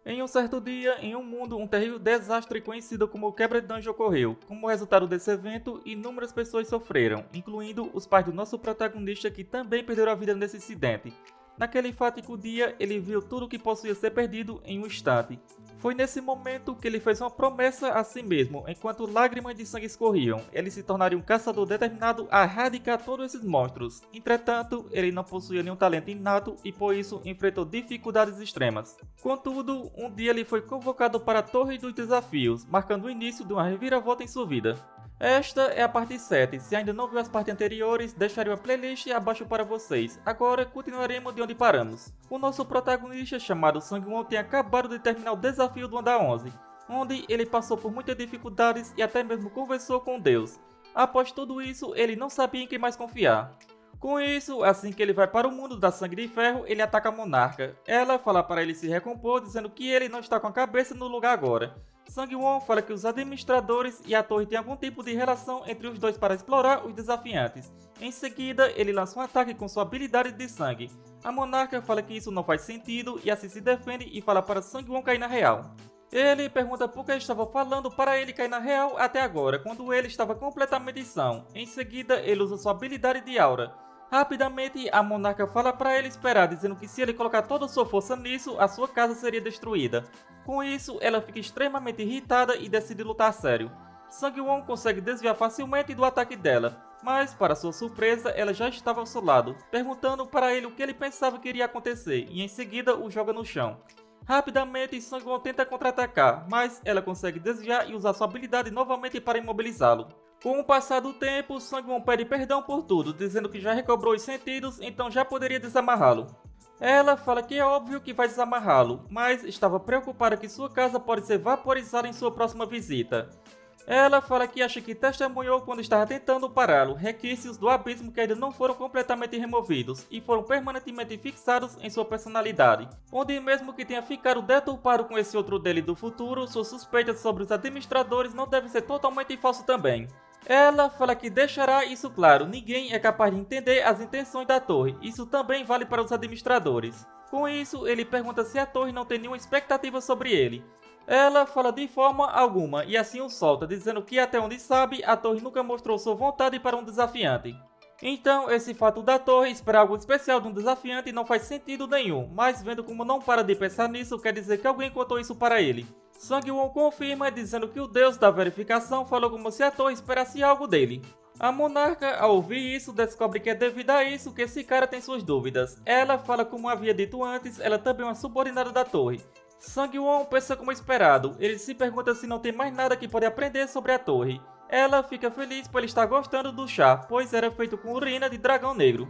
Em um certo dia, em um mundo, um terrível desastre conhecido como Quebra de Dungeon ocorreu. Como resultado desse evento, inúmeras pessoas sofreram, incluindo os pais do nosso protagonista que também perderam a vida nesse incidente. Naquele fatídico dia, ele viu tudo o que possuía ser perdido em um instante. Foi nesse momento que ele fez uma promessa a si mesmo, enquanto lágrimas de sangue escorriam. Ele se tornaria um caçador determinado a erradicar todos esses monstros. Entretanto, ele não possuía nenhum talento inato e por isso enfrentou dificuldades extremas. Contudo, um dia ele foi convocado para a Torre dos Desafios, marcando o início de uma reviravolta em sua vida. Esta é a parte 7, se ainda não viu as partes anteriores, deixarei uma playlist abaixo para vocês. Agora continuaremos de onde paramos. O nosso protagonista, chamado Sang-won, tem acabado de terminar o desafio do Andar 11, onde ele passou por muitas dificuldades e até mesmo conversou com Deus. Após tudo isso, ele não sabia em quem mais confiar. Com isso, assim que ele vai para o mundo da Sangue de Ferro, ele ataca a monarca. Ela fala para ele se recompor, dizendo que ele não está com a cabeça no lugar agora. Sang-won fala que os administradores e a torre têm algum tipo de relação entre os dois para explorar os desafiantes. Em seguida, ele lança um ataque com sua habilidade de sangue. A monarca fala que isso não faz sentido e assim se defende e fala para Sang-won cair na real. Ele pergunta por que estava falando para ele cair na real até agora, quando ele estava completamente são. Em seguida, ele usa sua habilidade de aura. Rapidamente, a monarca fala para ele esperar, dizendo que se ele colocar toda a sua força nisso, a sua casa seria destruída. Com isso, ela fica extremamente irritada e decide lutar a sério. Sang-won consegue desviar facilmente do ataque dela, mas para sua surpresa, ela já estava ao seu lado, perguntando para ele o que ele pensava que iria acontecer e em seguida o joga no chão. Rapidamente, Sang-won tenta contra-atacar, mas ela consegue desviar e usar sua habilidade novamente para imobilizá-lo. Com o passar do tempo, Sang-won pede perdão por tudo, dizendo que já recobrou os sentidos, então já poderia desamarrá-lo. Ela fala que é óbvio que vai desamarrá-lo, mas estava preocupada que sua casa pode ser vaporizada em sua próxima visita. Ela fala que acha que testemunhou quando estava tentando pará-lo, requisitos do abismo que ainda não foram completamente removidos e foram permanentemente fixados em sua personalidade, onde mesmo que tenha ficado deturpado com esse outro dele do futuro, suas suspeitas sobre os administradores não devem ser totalmente falsas também. Ela fala que deixará isso claro, ninguém é capaz de entender as intenções da torre, isso também vale para os administradores. Com isso, ele pergunta se a torre não tem nenhuma expectativa sobre ele. Ela fala de forma alguma e assim o solta, dizendo que até onde sabe, a torre nunca mostrou sua vontade para um desafiante. Então, esse fato da torre esperar algo especial de um desafiante não faz sentido nenhum, mas vendo como não para de pensar nisso, quer dizer que alguém contou isso para ele. Sang-won confirma, dizendo que o deus da verificação falou como se a torre esperasse algo dele. A monarca, ao ouvir isso, descobre que é devido a isso que esse cara tem suas dúvidas. Ela fala como havia dito antes, ela também é uma subordinada da torre. Sang-won pensa como esperado, ele se pergunta se não tem mais nada que pode aprender sobre a torre. Ela fica feliz por ele estar gostando do chá, pois era feito com urina de dragão negro.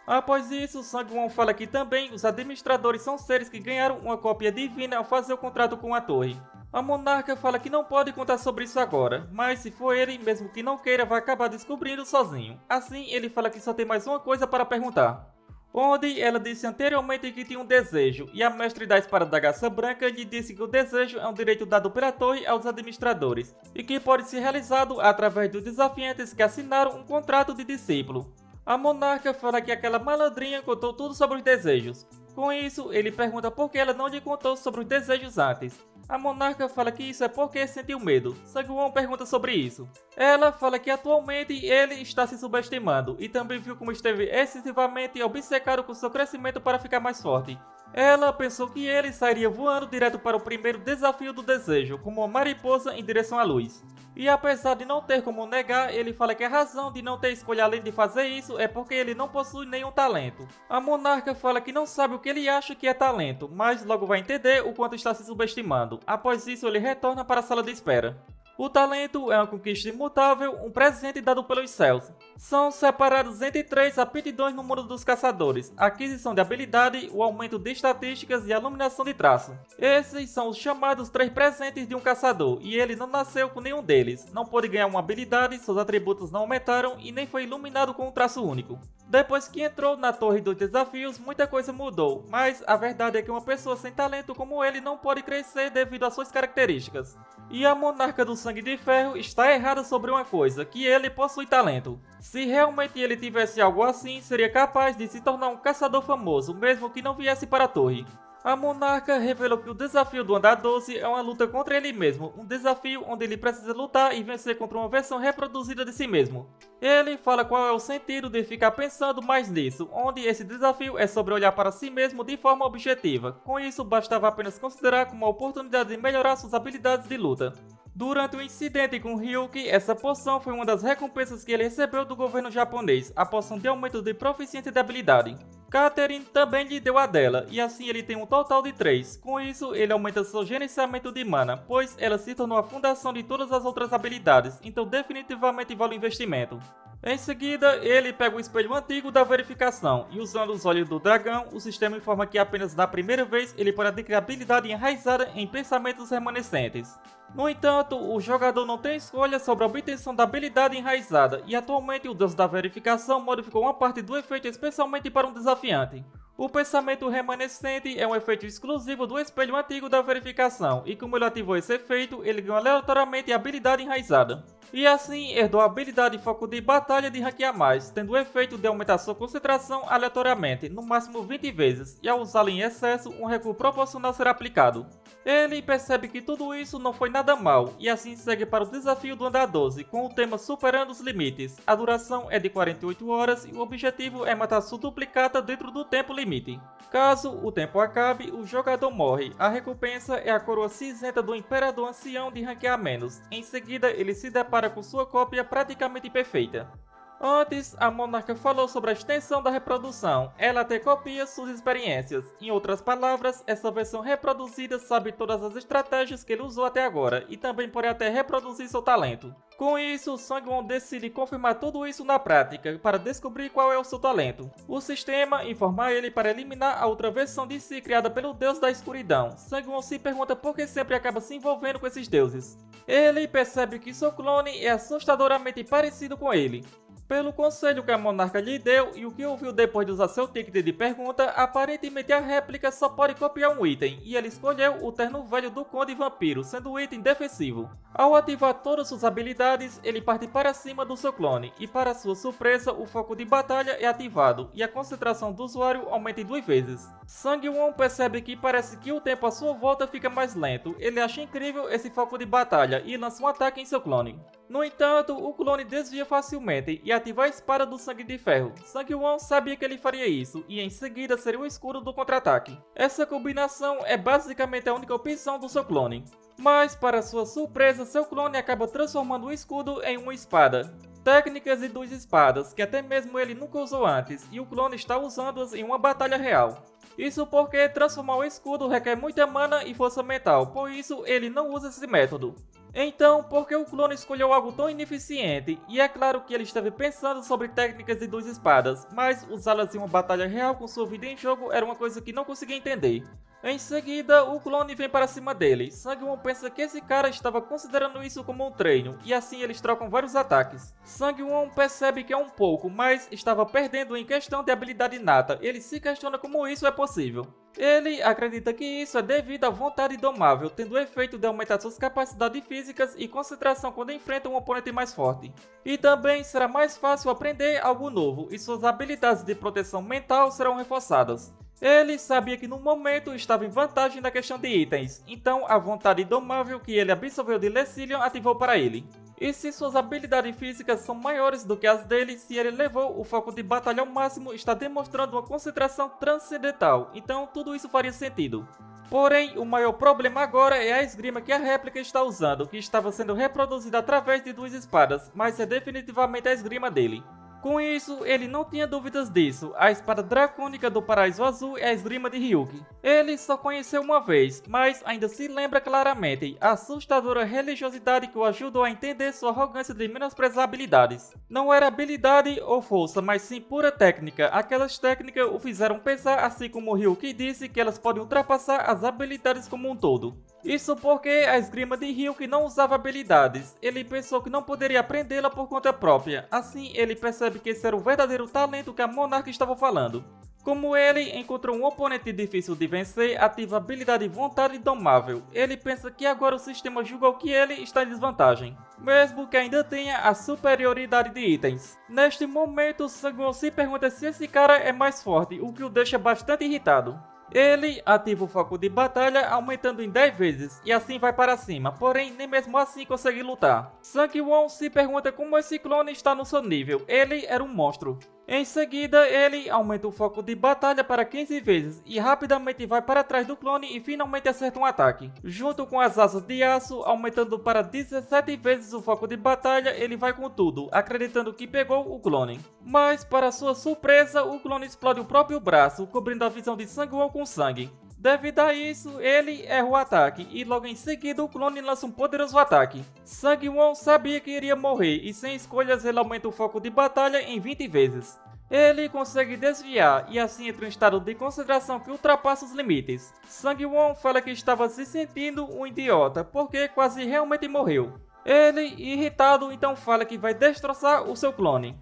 Após isso, Sang-won fala que também os administradores são seres que ganharam uma cópia divina ao fazer o contrato com a torre. A monarca fala que não pode contar sobre isso agora, mas se for ele, mesmo que não queira, vai acabar descobrindo sozinho. Assim, ele fala que só tem mais uma coisa para perguntar. Onde ela disse anteriormente que tinha um desejo, e a mestre da espada da garça branca lhe disse que o desejo é um direito dado pela torre aos administradores, e que pode ser realizado através dos desafiantes que assinaram um contrato de discípulo. A monarca fala que aquela malandrinha contou tudo sobre os desejos. Com isso, ele pergunta por que ela não lhe contou sobre os desejos antes. A monarca fala que isso é porque sentiu medo. Sang-won pergunta sobre isso. Ela fala que atualmente ele está se subestimando e também viu como esteve excessivamente obcecado com seu crescimento para ficar mais forte. Ela pensou que ele sairia voando direto para o primeiro desafio do desejo, como uma mariposa em direção à luz. E apesar de não ter como negar, ele fala que a razão de não ter escolha além de fazer isso é porque ele não possui nenhum talento. A monarca fala que não sabe o que ele acha que é talento, mas logo vai entender o quanto está se subestimando. Após isso, ele retorna para a sala de espera. O talento é uma conquista imutável, um presente dado pelos céus. São separados entre 3 aptidões no mundo dos caçadores: a aquisição de habilidade, o aumento de estatísticas e a iluminação de traço. Esses são os chamados 3 presentes de um caçador, e ele não nasceu com nenhum deles. Não pôde ganhar uma habilidade, seus atributos não aumentaram e nem foi iluminado com um traço único. Depois que entrou na Torre dos Desafios, muita coisa mudou, mas a verdade é que uma pessoa sem talento como ele não pode crescer devido às suas características. E a monarca do Sangue de Ferro está errada sobre uma coisa, que ele possui talento. Se realmente ele tivesse algo assim, seria capaz de se tornar um caçador famoso, mesmo que não viesse para a torre. A monarca revelou que o desafio do Andar 12 é uma luta contra ele mesmo, um desafio onde ele precisa lutar e vencer contra uma versão reproduzida de si mesmo. Ele fala qual é o sentido de ficar pensando mais nisso, onde esse desafio é sobre olhar para si mesmo de forma objetiva. Com isso, bastava apenas considerar como uma oportunidade de melhorar suas habilidades de luta. Durante o incidente com Ryuki, essa poção foi uma das recompensas que ele recebeu do governo japonês, a poção de aumento de proficiência de habilidade. Catherine também lhe deu a dela, e assim ele tem um total de 3. Com isso, ele aumenta seu gerenciamento de mana, pois ela se tornou a fundação de todas as outras habilidades, então definitivamente vale o investimento. Em seguida, ele pega o espelho antigo da verificação, e usando os olhos do dragão, o sistema informa que apenas na primeira vez ele pode adquirir habilidade enraizada em pensamentos remanescentes. No entanto, o jogador não tem escolha sobre a obtenção da habilidade enraizada, e atualmente o deus da verificação modificou uma parte do efeito especialmente para um desafiante. O pensamento remanescente é um efeito exclusivo do espelho antigo da verificação, e como ele ativou esse efeito, ele ganhou aleatoriamente a habilidade enraizada. E assim, herdou a habilidade foco de batalha de ranquear mais, tendo o efeito de aumentar sua concentração aleatoriamente, no máximo 20 vezes, e ao usá-la em excesso, um recuo proporcional será aplicado. Ele percebe que tudo isso não foi nada mal, e assim segue para o desafio do Andar 12, com o tema Superando os Limites. A duração é de 48 horas e o objetivo é matar sua duplicata dentro do tempo limite. Caso o tempo acabe, o jogador morre. A recompensa é a coroa cinzenta do Imperador Ancião de ranquear menos. Em seguida, ele se depara com sua cópia praticamente perfeita. Antes, a monarca falou sobre a extensão da reprodução. Ela até copia suas experiências. Em outras palavras, essa versão reproduzida sabe todas as estratégias que ele usou até agora e também pode até reproduzir seu talento. Com isso, Sangwon decide confirmar tudo isso na prática para descobrir qual é o seu talento. O sistema informa ele para eliminar a outra versão de si criada pelo deus da escuridão. Sangwon se pergunta por que sempre acaba se envolvendo com esses deuses. Ele percebe que seu clone é assustadoramente parecido com ele. Pelo conselho que a monarca lhe deu e o que ouviu depois de usar seu ticket de pergunta, aparentemente a réplica só pode copiar um item, e ele escolheu o terno velho do Conde Vampiro, sendo o item defensivo. Ao ativar todas suas habilidades, ele parte para cima do seu clone, e para sua surpresa, o foco de batalha é ativado, e a concentração do usuário aumenta em 2 vezes. Sangwon percebe que parece que o tempo à sua volta fica mais lento, ele acha incrível esse foco de batalha e lança um ataque em seu clone. No entanto, o clone desvia facilmente e ativa a espada do Sangue de Ferro. Sangwon sabia que ele faria isso, e em seguida seria o escudo do contra-ataque. Essa combinação é basicamente a única opção do seu clone. Mas, para sua surpresa, seu clone acaba transformando o escudo em uma espada. Técnicas de 2 espadas, que até mesmo ele nunca usou antes, e o clone está usando-as em uma batalha real. Isso porque transformar o escudo requer muita mana e força mental, por isso ele não usa esse método. Então, por que o clone escolheu algo tão ineficiente? E é claro que ele esteve pensando sobre técnicas de 2 espadas, mas usá-las em uma batalha real com sua vida em jogo era uma coisa que não conseguia entender. Em seguida, o clone vem para cima dele. Sangwon pensa que esse cara estava considerando isso como um treino, e assim eles trocam vários ataques. Sangwon percebe que é um pouco, mas estava perdendo em questão de habilidade inata. Ele se questiona como isso é possível. Ele acredita que isso é devido à vontade indomável, tendo o efeito de aumentar suas capacidades físicas e concentração quando enfrenta um oponente mais forte. E também será mais fácil aprender algo novo, e suas habilidades de proteção mental serão reforçadas. Ele sabia que no momento estava em vantagem na questão de itens, então a vontade indomável que ele absorveu de Lecilion ativou para ele. E se suas habilidades físicas são maiores do que as dele, se ele levou o foco de batalha ao máximo, está demonstrando uma concentração transcendental, então tudo isso faria sentido. Porém, o maior problema agora é a esgrima que a réplica está usando, que estava sendo reproduzida através de 2 espadas, mas é definitivamente a esgrima dele. Com isso, ele não tinha dúvidas disso, a espada dracônica do Paraíso Azul é a esgrima de Ryuki. Ele só conheceu uma vez, mas ainda se lembra claramente a assustadora religiosidade que o ajudou a entender sua arrogância de menosprezar habilidades. Não era habilidade ou força, mas sim pura técnica. Aquelas técnicas o fizeram pensar, assim como Ryuki disse, que elas podem ultrapassar as habilidades como um todo. Isso porque a esgrima de Ryuki não usava habilidades, ele pensou que não poderia aprendê-la por conta própria, assim ele percebe que esse era o verdadeiro talento que a monarca estava falando. Como ele encontrou um oponente difícil de vencer, ativa a habilidade Vontade Indomável. Ele pensa que agora o sistema julgou que ele está em desvantagem, mesmo que ainda tenha a superioridade de itens. Neste momento, Sangwon se pergunta se esse cara é mais forte, o que o deixa bastante irritado. Ele ativa o foco de batalha aumentando em 10 vezes e assim vai para cima, porém nem mesmo assim consegue lutar. Sang-won se pergunta como esse clone está no seu nível, ele era um monstro. Em seguida, ele aumenta o foco de batalha para 15 vezes e rapidamente vai para trás do clone e finalmente acerta um ataque. Junto com as asas de aço, aumentando para 17 vezes o foco de batalha, ele vai com tudo, acreditando que pegou o clone. Mas, para sua surpresa, o clone explode o próprio braço, cobrindo a visão de Sang-won com sangue. Devido a isso, ele erra o ataque e logo em seguida o clone lança um poderoso ataque. Sang-won sabia que iria morrer e sem escolhas ele aumenta o foco de batalha em 20 vezes. Ele consegue desviar e assim entra em um estado de concentração que ultrapassa os limites. Sang-won fala que estava se sentindo um idiota porque quase realmente morreu. Ele, irritado, então fala que vai destroçar o seu clone.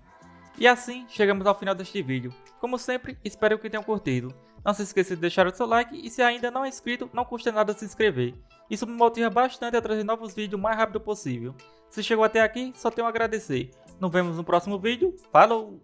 E assim chegamos ao final deste vídeo. Como sempre, espero que tenham curtido. Não se esqueça de deixar o seu like e se ainda não é inscrito, não custa nada se inscrever. Isso me motiva bastante a trazer novos vídeos o mais rápido possível. Se chegou até aqui, só tenho a agradecer. Nos vemos no próximo vídeo. Falou!